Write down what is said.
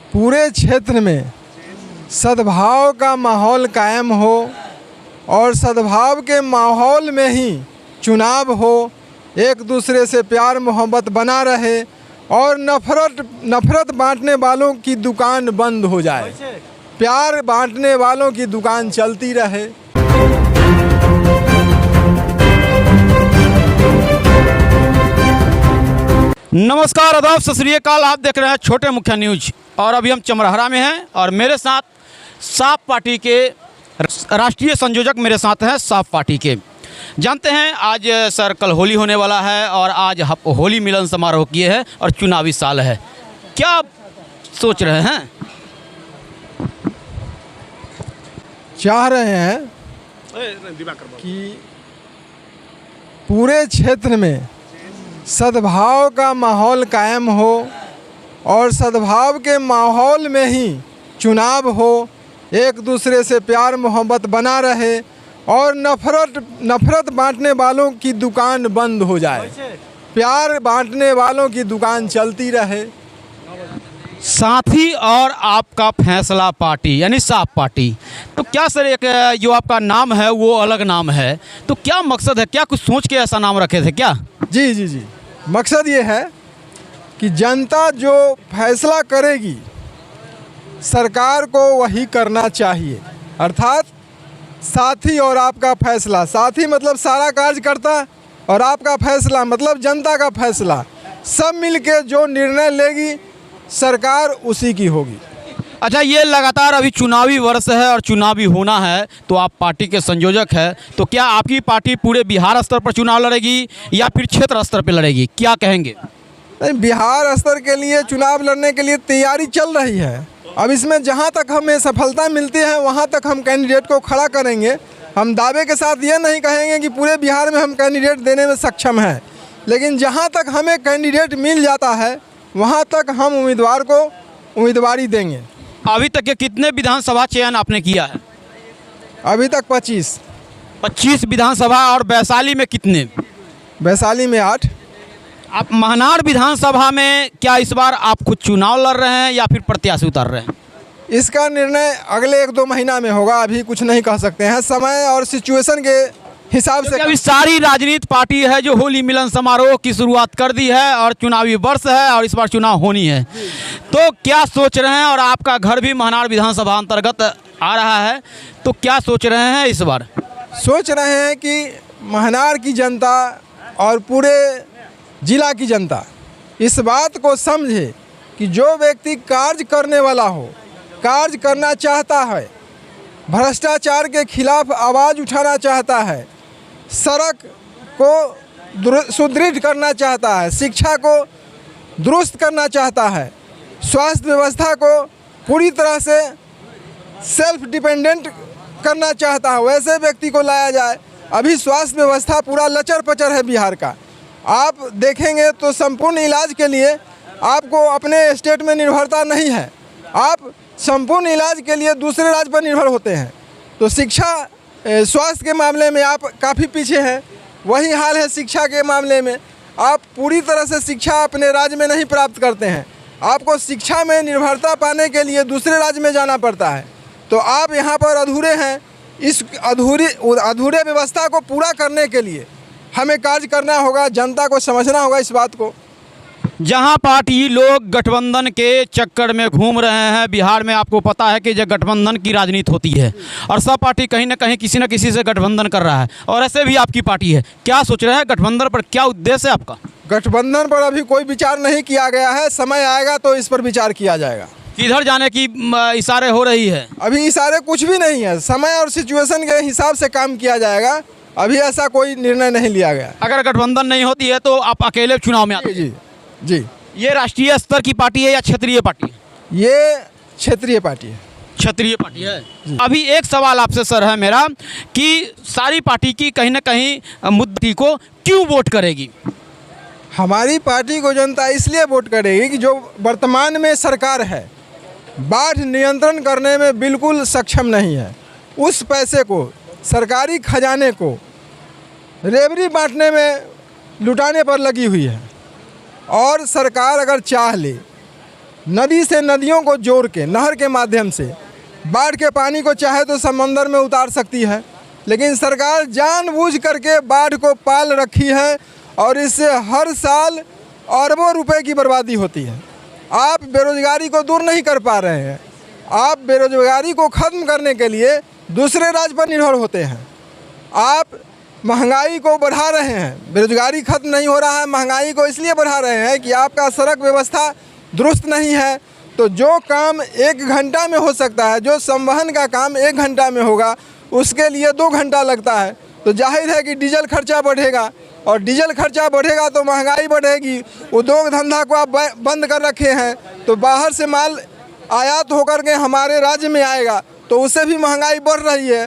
पूरे क्षेत्र में सद्भाव का माहौल कायम हो और सद्भाव के माहौल में ही चुनाव हो, एक दूसरे से प्यार मोहब्बत बना रहे और नफ़रत बांटने वालों की दुकान बंद हो जाए, प्यार बांटने वालों की दुकान चलती रहे। नमस्कार, आदाब, सत श्री अकाल। आप देख रहे हैं छोटे मुखिया न्यूज और अभी हम चमरहरा में हैं और मेरे साथ साफ पार्टी के राष्ट्रीय संयोजक मेरे साथ हैं। साफ पार्टी के जानते हैं आज सर कल होली होने वाला है और आज होली मिलन समारोह किए हैं और चुनावी साल है। क्या सोच रहे हैं? चाह रहे हैं कि पूरे क्षेत्र में सद्भाव का माहौल कायम हो और सद्भाव के माहौल में ही चुनाव हो, एक दूसरे से प्यार मोहब्बत बना रहे और नफ़रत बांटने वालों की दुकान बंद हो जाए, प्यार बांटने वालों की दुकान चलती रहे। साथी और आपका फैसला पार्टी यानी साफ पार्टी, तो क्या सर एक जो आपका नाम है वो अलग नाम है, तो क्या मकसद है? क्या कुछ सोच के ऐसा नाम रखे थे क्या? जी, मकसद ये है कि जनता जो फैसला करेगी सरकार को वही करना चाहिए। अर्थात साथी और आपका फैसला, साथी मतलब सारा कार्यकर्ता और आपका फैसला मतलब जनता का फैसला, सब मिलके जो निर्णय लेगी सरकार उसी की होगी। अच्छा, ये लगातार अभी चुनावी वर्ष है और चुनावी होना है, तो आप पार्टी के संयोजक हैं, तो क्या आपकी पार्टी पूरे बिहार स्तर पर चुनाव लड़ेगी या फिर क्षेत्र स्तर पर लड़ेगी? क्या कहेंगे? नहीं, बिहार स्तर के लिए चुनाव लड़ने के लिए तैयारी चल रही है। अब इसमें जहां तक हमें सफलता मिलती है वहां तक हम कैंडिडेट को खड़ा करेंगे। हम दावे के साथ ये नहीं कहेंगे कि पूरे बिहार में हम कैंडिडेट देने में सक्षम हैं, लेकिन जहां तक हमें कैंडिडेट मिल जाता है वहां तक हम उम्मीदवार को उम्मीदवारी देंगे। अभी तक के कितने विधानसभा चयन आपने किया है? अभी तक 25 विधानसभा। और वैशाली में कितने? वैशाली में 8। आप महनार विधानसभा में क्या इस बार आप खुद चुनाव लड़ रहे हैं या फिर प्रत्याशी उतार रहे हैं? इसका निर्णय अगले 1-2 महीना में होगा, अभी कुछ नहीं कह सकते हैं। समय और सिचुएशन के हिसाब से अभी सारी राजनीतिक पार्टी है जो होली मिलन समारोह की शुरुआत कर दी है और चुनावी वर्ष है और इस बार चुनाव होनी है, तो क्या सोच रहे हैं? और आपका घर भी महनार विधानसभा अंतर्गत आ रहा है, तो क्या सोच रहे हैं इस बार? सोच रहे हैं कि महनार की जनता और पूरे जिला की जनता इस बात को समझे कि जो व्यक्ति कार्य करने वाला हो, कार्य करना चाहता है, भ्रष्टाचार के खिलाफ आवाज़ उठाना चाहता है, सड़क को सुदृढ़ करना चाहता है, शिक्षा को दुरुस्त करना चाहता है, स्वास्थ्य व्यवस्था को पूरी तरह से सेल्फ डिपेंडेंट करना चाहता है, वैसे व्यक्ति को लाया जाए। अभी स्वास्थ्य व्यवस्था पूरा लचर पचर है बिहार का। आप देखेंगे तो संपूर्ण इलाज के लिए आपको अपने स्टेट में निर्भरता नहीं है, आप संपूर्ण इलाज के लिए दूसरे राज्य पर निर्भर होते हैं। तो शिक्षा स्वास्थ्य के मामले में आप काफ़ी पीछे हैं, वही हाल है शिक्षा के मामले में। आप पूरी तरह से शिक्षा अपने राज्य में नहीं प्राप्त करते हैं, आपको शिक्षा में निर्भरता पाने के लिए दूसरे राज्य में जाना पड़ता है। तो आप यहाँ पर अधूरे हैं। इस अधूरे व्यवस्था को पूरा करने के लिए हमें कार्य करना होगा, जनता को समझना होगा इस बात को। जहां पार्टी लोग गठबंधन के चक्कर में घूम रहे हैं, बिहार में आपको पता है कि जब गठबंधन की राजनीति होती है और सब पार्टी कहीं ना कहीं किसी न किसी से गठबंधन कर रहा है और ऐसे भी आपकी पार्टी है, क्या सोच रहे हैं गठबंधन पर? क्या उद्देश्य है आपका? गठबंधन पर अभी कोई विचार नहीं किया गया है, समय आएगा तो इस पर विचार किया जाएगा। किधर जाने की इशारे हो रही है? अभी इशारे कुछ भी नहीं है, समय और सिचुएशन के हिसाब से काम किया जाएगा। अभी ऐसा कोई निर्णय नहीं लिया गया। अगर गठबंधन नहीं होती है तो आप अकेले चुनाव में आते हैं? जी। ये राष्ट्रीय स्तर की पार्टी है या क्षेत्रीय पार्टी है? ये क्षेत्रीय पार्टी है। क्षेत्रीय पार्टी है। अभी एक सवाल आपसे सर है मेरा कि सारी पार्टी की कहीं ना कहीं मुद्दे को क्यों वोट करेगी? हमारी पार्टी को जनता इसलिए वोट करेगी कि जो वर्तमान में सरकार है बाढ़ नियंत्रण करने में बिल्कुल सक्षम नहीं है। उस पैसे को, सरकारी खजाने को रेवड़ी बांटने में लुटाने पर लगी हुई है। और सरकार अगर चाह ले, नदी से नदियों को जोड़ के नहर के माध्यम से बाढ़ के पानी को चाहे तो समंदर में उतार सकती है, लेकिन सरकार जानबूझ करके बाढ़ को पाल रखी है और इससे हर साल अरबों रुपए की बर्बादी होती है। आप बेरोजगारी को दूर नहीं कर पा रहे हैं, आप बेरोजगारी को ख़त्म करने के लिए दूसरे राज्य पर निर्भर होते हैं। आप महंगाई को बढ़ा रहे हैं, बेरोजगारी खत्म नहीं हो रहा है, महंगाई को इसलिए बढ़ा रहे हैं कि आपका सड़क व्यवस्था दुरुस्त नहीं है। तो जो काम 1 घंटा में हो सकता है, जो संवहन का काम 1 घंटा में होगा, उसके लिए 2 घंटा लगता है। तो जाहिर है कि डीजल खर्चा बढ़ेगा और डीजल खर्चा बढ़ेगा तो महंगाई बढ़ेगी। उद्योग धंधा को आप बंद कर रखे हैं, तो बाहर से माल आयात होकर के हमारे राज्य में आएगा तो उससे भी महंगाई बढ़ रही है।